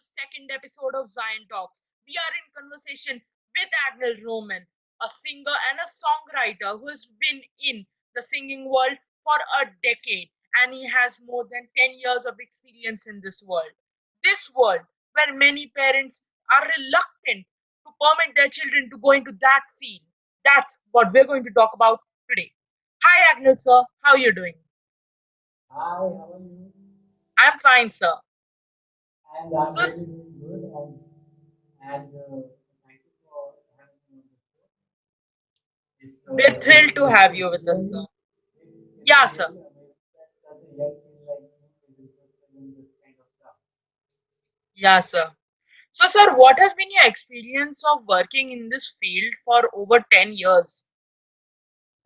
second episode of Zion Talks. We are in conversation with Admiral Roman, a singer and a songwriter who has been in the singing world for a decade, and he has more than 10 years of experience in this world. This world where many parents are reluctant to permit their children to go into that field. That's what we're going to talk about today. Hi, Agnel sir. How are you doing? Hi, how are you? I'm fine, sir. And I'm So, really doing good. And thank you for having me on the show. we're It's thrilled to have you with us, sir. it's Yeah, sir. really amazing that a young kid like you is interested in this kind of stuff. Yeah, sir. So, sir, what has been your experience of working in this field for over 10 years?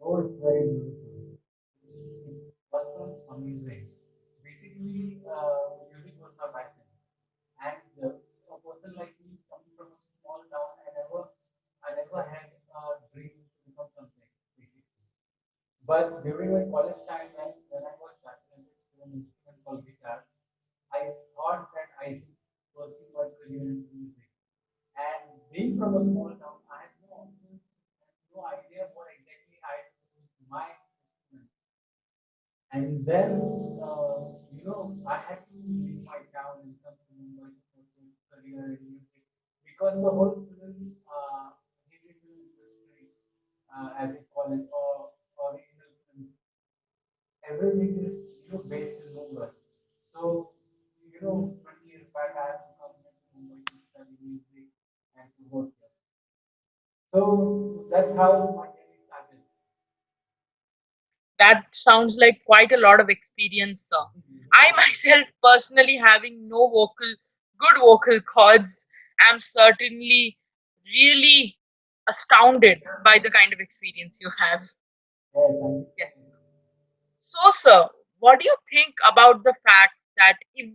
Oh, it's very beautiful. It was amazing. Basically, music was my passion. And a person like me coming from a small town, I never had a dream to become something, basically. But during my college time, when I was fascinated with an instrument called guitar, I thought that I should pursue my career in music. And being from a small town, I had no options, no idea what exactly I had to do with my instrument. And then, I had to leave my town and come to Mumbai to pursue career in music because the whole film, Hindi film industry, as they call it, or regional film, everything is based in Mumbai. So 20 years back, I had to come here to Mumbai to study music and to work here. So that's how my journey started. That sounds like quite a lot of experience, sir. I myself, personally, having no good vocal cords, am certainly really astounded by the kind of experience you have. Yeah, thank you. Yes. So, sir, what do you think about the fact that if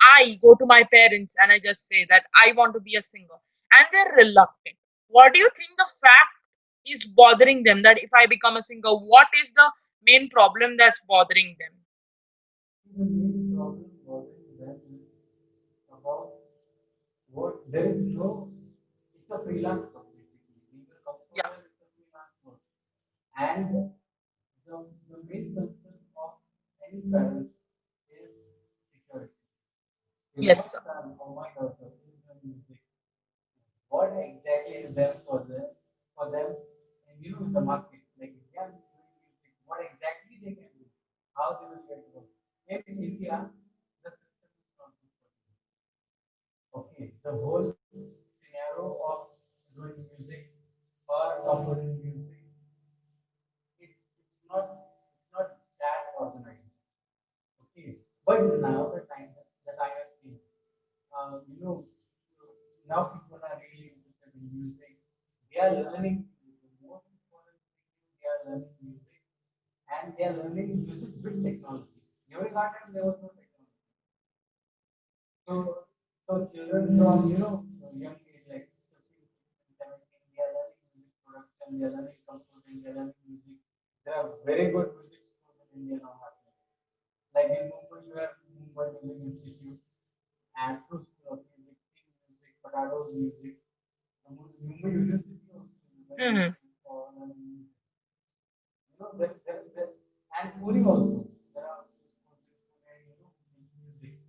I go to my parents and I just say that I want to be a singer and they're reluctant, what do you think the fact is bothering them that if I become a singer, what is the main problem that's bothering them? The main problem bothering them is about what there is no, it's a freelance work basically. Being a Yeah. composer is a freelance work. And the main concern of any parent is security. If my Yes, sir. son or my daughter is in music, what exactly is there for them and in the market? Like if they are doing music, what exactly they can do? How they will get work? In India, the system is not good for them. Okay, the whole scenario of doing music or composing music, it's not that organized. Okay, but now the time has changed. Um, you know, now people are really interested in music. They are learning. The most important thing is they are learning music, and they are learning music with technology. During our time, there was no technology. So, so children from young age like 15, 16, 17, they are learning music production, they are learning composing, they are learning music. There are very good music schools in India now happening. Like in Mumbai, you have Mumbai Music Institute and True School of Music, Sing Music, Potatoes Music. Mumbai University also is very Hmm. good for learning music. There, and Pune also. There are schools in Pune, music.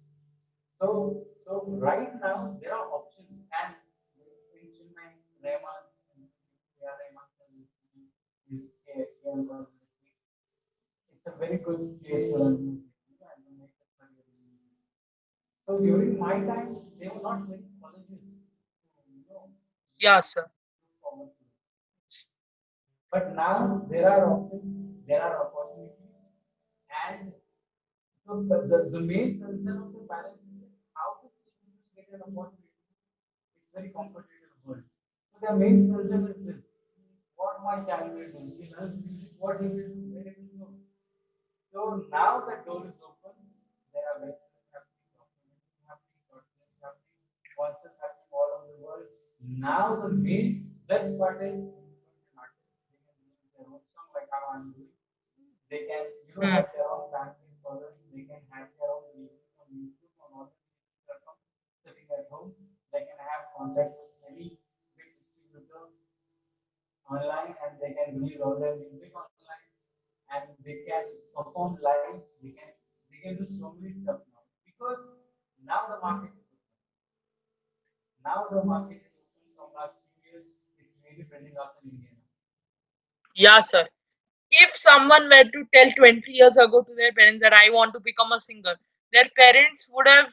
So right now there are options, and in Chennai, Rahman, A.R. Rahman is A.M. University. It's a very good place for learn music, and to make a career in music. So during my time, there were not many colleges to Yeah, sir. look forward to. But now there are options, there are opportunities, and so the main concern of the parents is how the children will get an opportunity. It's very competitive world. So their main concern is this: what my child will do. He learns music, what he will do, where he will go. So now the door is open. There are lectures happening, documentaries happening, short happening, concerts happening all over the world. Now the main best part is independent artists. They can release their own song like how I'm doing. They can, Hmm. have their own family following. They can have their own videos on YouTube on all the platforms, sitting at home, they can have contact with any big distributor online and they can release all their music online and they can perform live. They can do so many stuff now because now the market is open. Now the market is open from last few years. It's really building up in India now. Yeah, sir. If someone were to tell 20 years ago to their parents that I want to become a singer, their parents would have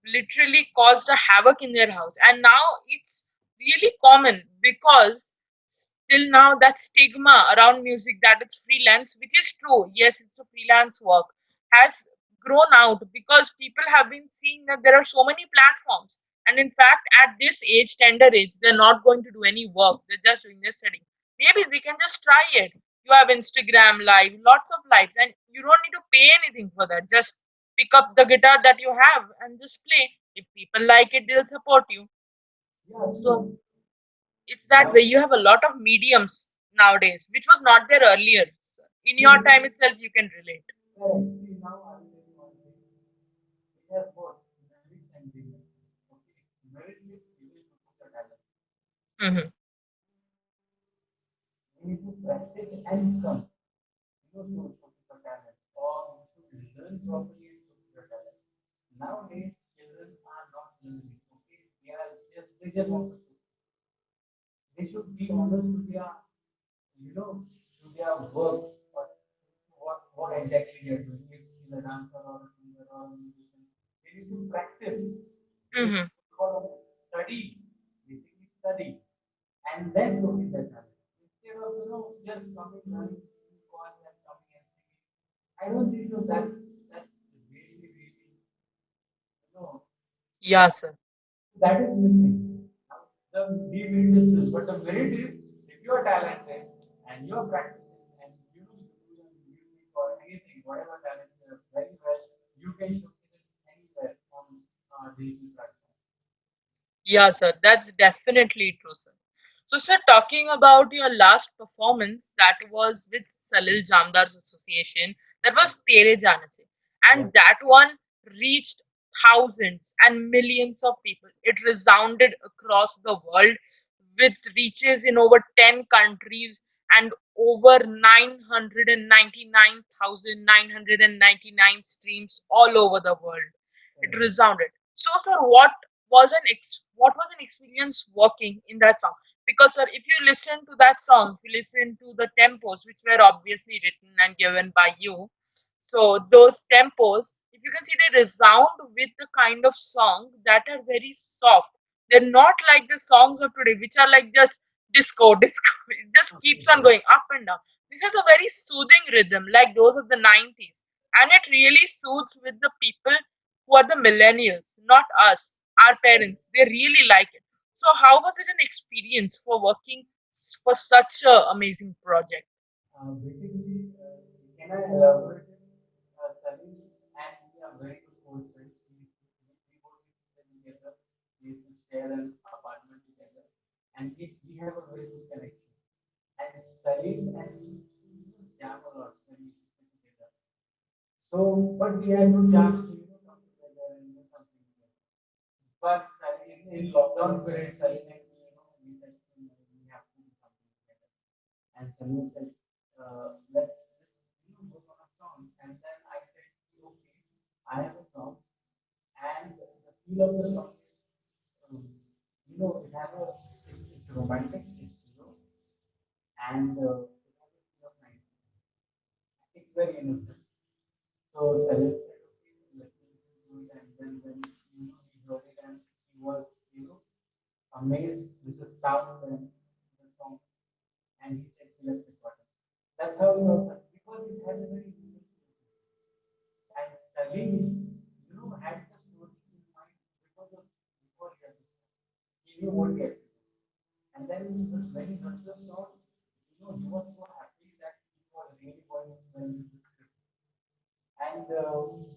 literally caused a havoc in their house. And now it's really common because still now that stigma around music that it's freelance, which is true, yes, it's a freelance work, has grown out because people have been seeing that there are so many platforms. And in fact, at this age, tender age, they're not going to do any work, they're just doing their studying. Maybe we can just try it. You have Instagram live, lots of lives, and you don't need to pay anything for that. Just pick up the guitar that you have and just play. If people like it, they'll support you. Yeah, So see, it's that now, way. You have a lot of mediums nowadays, which was not there earlier. In see, your time itself, you can relate. correct. See, now I will tell you one thing. It has both merits and demerits. Okay, merit is you will put the talent. Hmm. You need to practice and come. You know, to put the talent, or you should learn properly and put the talent. Nowadays, children are not learning. Okay, they just want to. They should be honest to their, to their work, what exactly they are doing. If he's a dancer or a singer or a musician, they need to practice. They Hmm. should study, basically study, and then showcase their talent. Instead of just coming learning course and coming and singing. I don't think so. That's really Yeah, sir. that is missing. The demerit is this, but the merit is if you are talented and you are practicing and you do your music or anything, whatever talent you have very well, you can showcase it anywhere on digital platform. Yeah, sir, that's definitely true, sir. So, sir, talking about your last performance, that was with Salil Jamdars Association, that was Tere Jane Se, Yeah. and that one reached thousands and millions of people. It resounded across the world with reaches in over 10 countries and over 999,999 streams all over the world. It Correct. resounded. So, sir, what was an experience working in that song? Because, sir, if you listen to that song, if you listen to the tempos, which were obviously written and given by you, so those tempos, if you can see, they resound with the kind of song that are very soft. They're not like the songs of today, which are like just disco, disco. It just keeps on going up and down. This is a very soothing rhythm, like those of the 90s, and it really suits with the people who are the millennials, not us, our parents. They really like it. So, how was it an experience for working for such a amazing project? Basically, can I elaborate? Salim and we are very good close friends. We both used to live together. We used to share an apartment together, and we have a very good connection. And Salim and me used to jam a lot when we used to sit together. So, but we had no chance to come together and do something together. But in lockdown period, Salim and me, we said we have to do something together. And Salim said, let's work on a song. And then I said, okay, I have a song, and the feel of the song is, it has it's romantic, and it has a feel of night. It's very innocent. So Salim said, okay, let's listen to it, and then when he heard it, and he was amazed with the sound and the song, and he said, let's record it. That's how we got that because it has a very unique and Salim, had the story in mind because of before he had the song. He knew what he had to do. And then when he heard the song, he was so happy that he was really going well with the script. And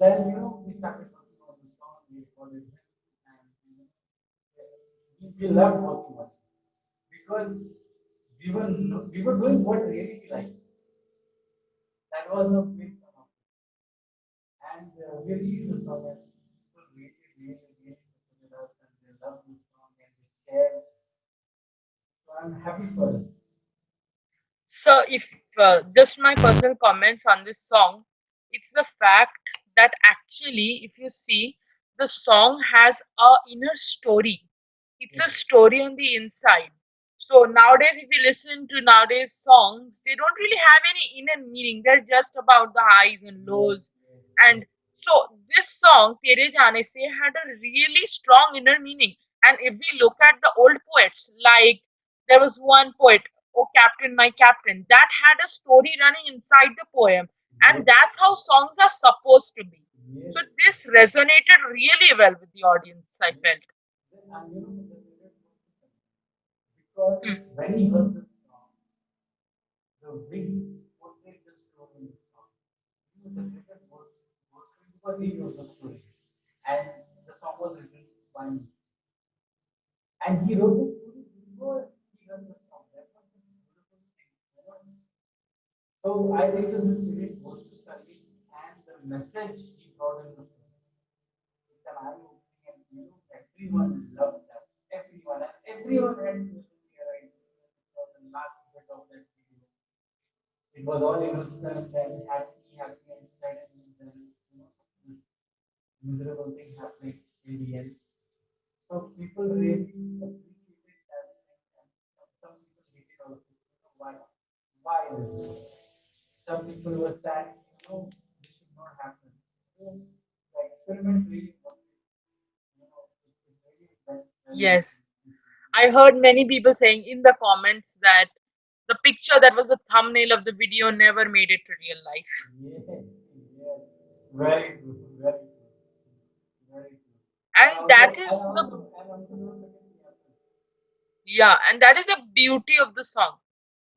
then we started working on the song, we recorded it, and we loved working on it because we were doing what really we liked. That was the big come and we released the song and people really, really, really supported care. So I'm happy for it. So, if just my personal comments on this song, it's the fact that actually, if you see, the song has a inner story. It's a Yes, story on the inside. So nowadays, if you listen to nowadays songs, they don't really have any inner meaning. They're just about the highs and yes, lows. yes, And yes. so this song, Tere Jaane Se, had a really strong inner meaning. And if we look at the old poets, like there was one poet, "Oh Captain, my Captain," that had a story running inside the poem. Yes, And that's how songs are supposed to be. yes, So this resonated really well with the audience, I yes. felt. And you know, the lyrics because Hmm. when he heard the song, the wind portrayed the story in the song. You know, the lyrics was because he knows the story. And the song was written by me. And he wrote the story before he heard the song. That was the beautiful thing. You know? So I think that this lyric goes to Sandeep and the message he brought in the film. It's an eye-opening and you know everyone loved that. Everyone had to their eyes. It was the last bit of that video. It was all innocent and happy, and suddenly then you know this miserable thing happening in the end. So people really appreciated that and some people hated also. You know, why? Why this? Some people were sad, you know, this should not happen. So the experiment really worked. You know, it really went well with Yes. the I heard many people saying in the comments that the picture that was the thumbnail of the video never made it to real life. yes, yes. Very good, very good, very good. And that is And also no second theatre. yeah, and that is the beauty of the song.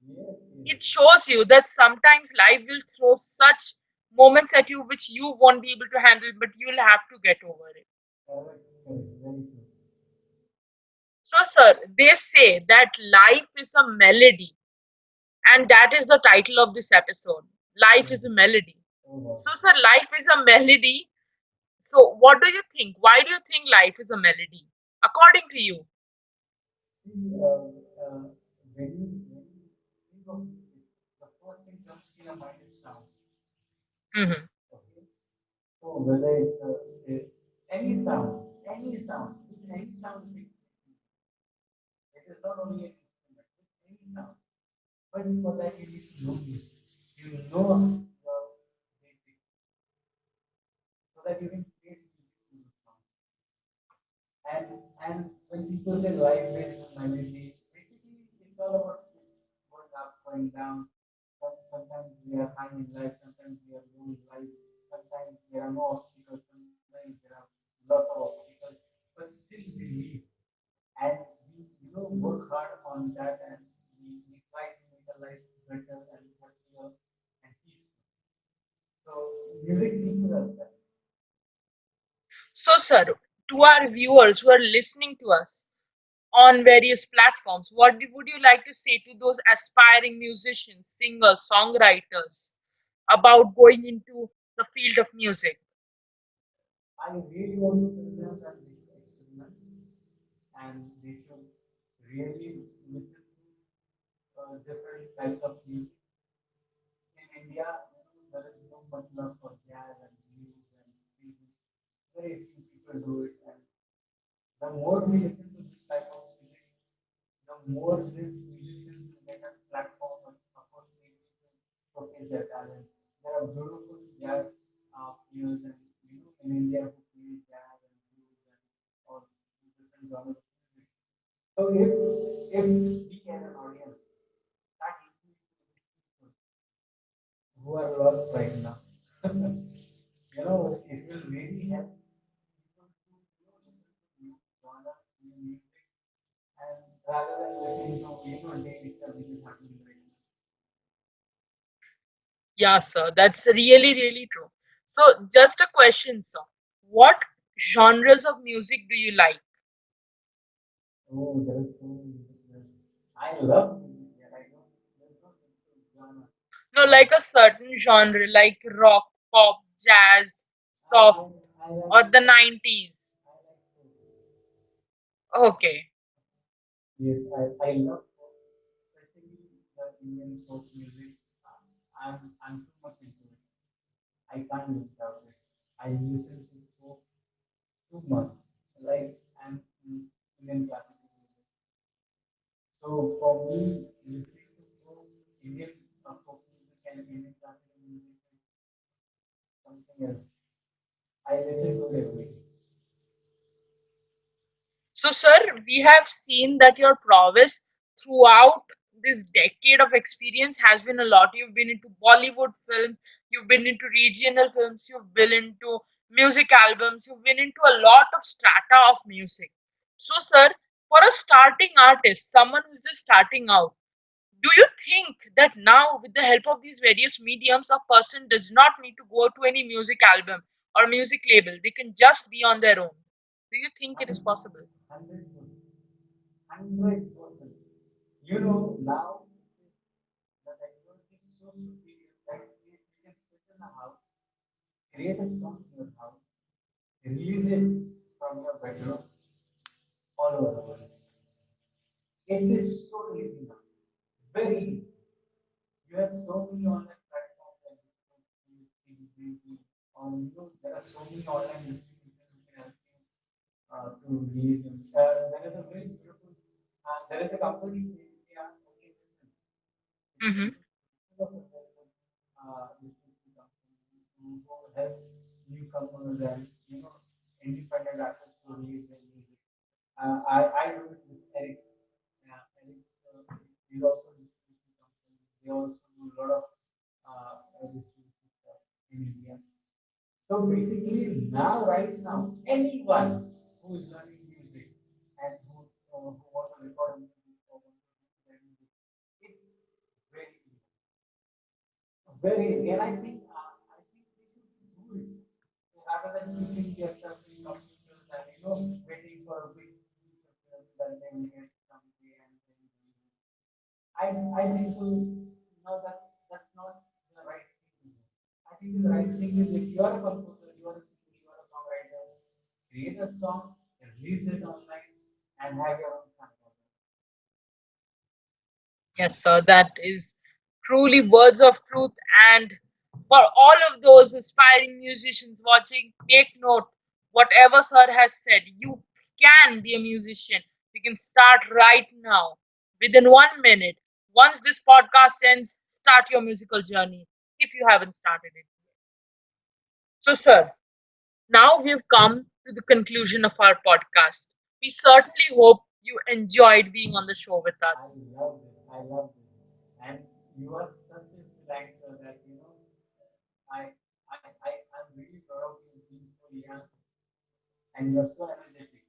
Yes, yes. It shows you that sometimes life will throw such moments at you which you won't be able to handle, but you'll have to get over it. Correct, correct, very good. So, sir, they say that life is a melody, and that is the title of this episode. Life is a melody. Oh, wow. So, sir, life is a melody. So, what do you think? Why do you think life is a melody? According to you. See, when you think of music, the first thing comes to your mind is sound. Hmm. Okay? So whether it's any sound, with any sound, it is not only an instrument, with any sound. But for that you need to know music. You know the basics so that you can create music to the sound. And when people say life based melody, basically it's all about going up, going down. Sometimes we are high in life, sometimes we are low in life, sometimes there are no obstacles, sometimes there are lots of obstacles, but still we live and we work hard on that and we try to make our life better and happier and peaceful. So music teaches us that. So, sir, to our viewers who are listening to us on various platforms, what would you like to say to those aspiring musicians, singers, songwriters about going into the field of music? I really want to tell them that they should experiment and they should really listen to different types of music. In India, there is no much love for jazz and blues and fusion. Very few people do it, and the more we listen to this type of music, the more these musicians will get a platform and opportunity to showcase their talent. There are beautiful jazz players and in India who play jazz and blues and all different genres of music. So if we as an audience start listening to these people who are lost right now, it will really help people to listen to new genre, new music, and rather than listening to daily stuff which is happening right now. Yeah, sir, that's really, really true. So, just a question, sir. What genres of music do you like? Oh, there is so many music. I love music, and I know there's no simple genre. No, like a certain genre, like rock, pop, jazz, I soft, like I like or the 90s. I like soul. Okay. Yes, I love folk, especially the Indian folk music. I'm too much into it. I can't live without it. I listen to folk too much, like I'm Indian classical music. So for me, listening to folk, Indian folk music and Indian classical music is something else. I listen to it every day. So, sir, we have seen that your prowess throughout this decade of experience has been a lot. You've been into Bollywood films, you've been into regional films, you've been into music albums, you've been into a lot of strata of music. So, sir, for a starting artist, someone who's just starting out, do you think that now, with the help of these various mediums, a person does not need to go to any music album or music label? They can just be on their own. Do you think it is possible? 100%. 100%. You know, now the technology is so superior that you can sit in a house, create a song in your house, release it from your bedroom all over the world. It is so easy now. Very easy. You have so many online platforms like YouTube, on you, there are so many online distributions who can help you to release them. There is a very beautiful, there is a company in India, okay, listen, Mm-hmm. it's a successful distribution company who helps newcomers and, you know, independent artists to release their music. I do it with Eric. Eric is also a distribution company. They also do a lot of distribution stuff in India. So basically, now, right now, anyone who is learning music and who wants to record music or wants to do their music, it's very easy. Very easy. And I think we should do it. So rather than keeping yourself in computers and, you know, waiting for a big feature film that they will get someday and then do it. I think so. No, that's not the right thing to do. I think the right thing is if you are a composer, you are a singer, you are a songwriter, create a song, release it online, and have your own fun. Yes, sir, that is truly words of truth. And for all of those aspiring musicians watching, take note whatever sir has said. You can be a musician. You can start right now within 1 minute. Once this podcast ends, start your musical journey if you haven't started it. So, sir, now we've come to the conclusion of our podcast. We certainly hope you enjoyed being on the show with I us. love this. I love this. And you are such a selector that, you know, I'm really proud of you being so young and you're so energetic.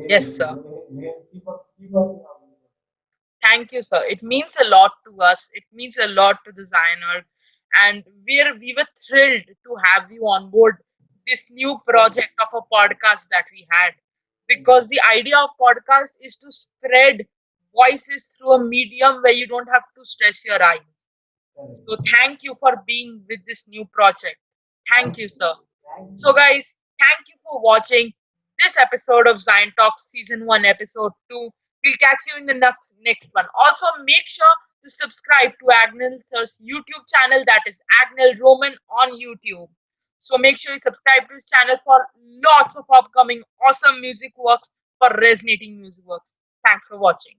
Yes, Really, sir. really keep up your hard work. Thank you, sir. It means a lot to us. It means a lot to the Zioner. And we were thrilled to have you on board this new Thank you. project of a podcast that we had. Thank you. Because the idea of podcast is to spread voices through a medium where you don't have to stress your eyes. Correct. So thank you for being with this new project. Thank Thank you, you. sir. Thank So, you. guys, thank you for watching this episode of Zion Talks Season 1, Episode 2. We'll catch you in the next one. Also, make sure to subscribe to Agnel Sir's YouTube channel, that is Agnel Roman on YouTube. So, make sure you subscribe to his channel for lots of upcoming awesome music works, for resonating music works. Thanks for watching.